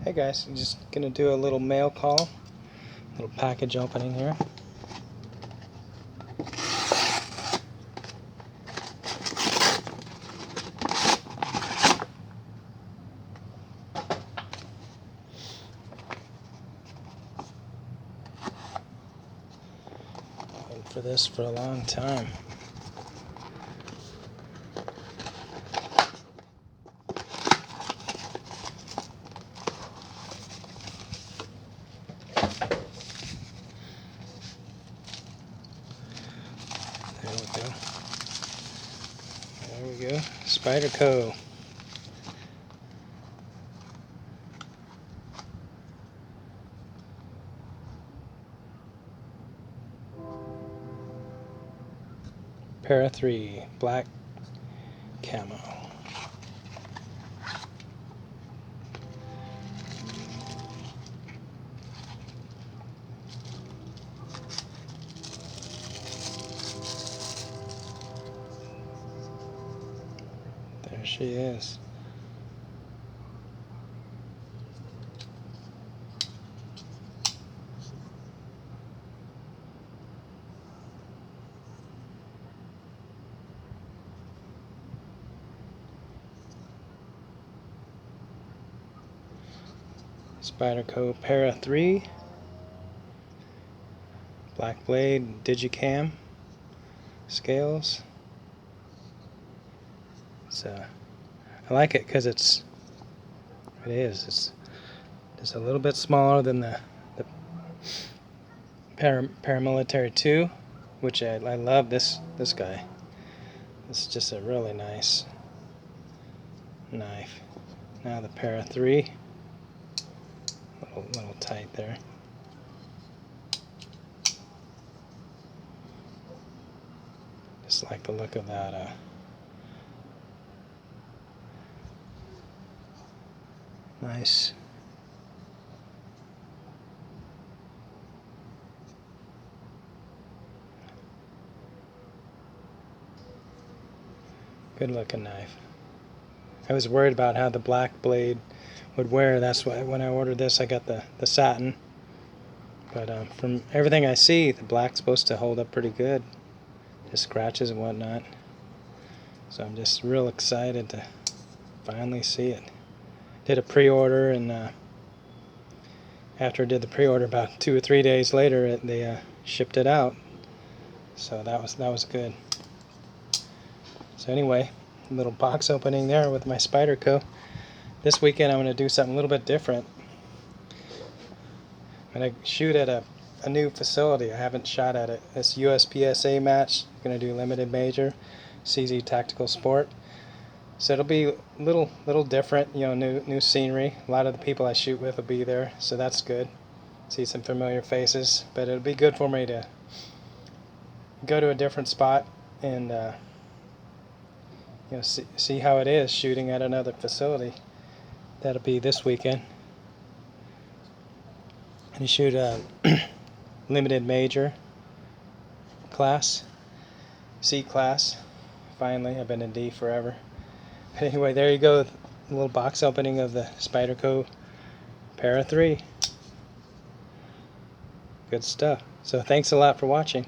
Hey guys, I'm just gonna do a little mail call, little package opening here. Waiting for this for a long time. There we go. There we go. Spyderco. Para 3 black camo. There she is. Spyderco Para 3 black blade Digi Camo scales. So I like it because it's just a little bit smaller than the Parmilitary 2, which I love this guy. This is just a really nice knife. Now the Para 3, little tight there. Just like the look of that. Nice. Good looking knife. I was worried about how the black blade would wear. That's why when I ordered this I got the satin. But from everything I see, the black's supposed to hold up pretty good. Just scratches and whatnot. So I'm just real excited to finally see it. Did a pre-order, and after I did the pre-order, about 2 or 3 days later, they shipped it out. So that was good. So anyway, a little box opening there with my Spyderco. This weekend I'm going to do something a little bit different. I'm going to shoot at a new facility. I haven't shot at it. It's USPSA match. I'm going to do limited major, CZ tactical sport. So it'll be a little different, you know, new scenery. A lot of the people I shoot with will be there, so that's good. See some familiar faces, but it'll be good for me to go to a different spot and you know, see how it is shooting at another facility. That'll be this weekend. And you shoot a limited major class, C class. Finally, I've been in D forever. But anyway, there you go, a little box opening of the Spyderco Para 3. Good stuff. So thanks a lot for watching.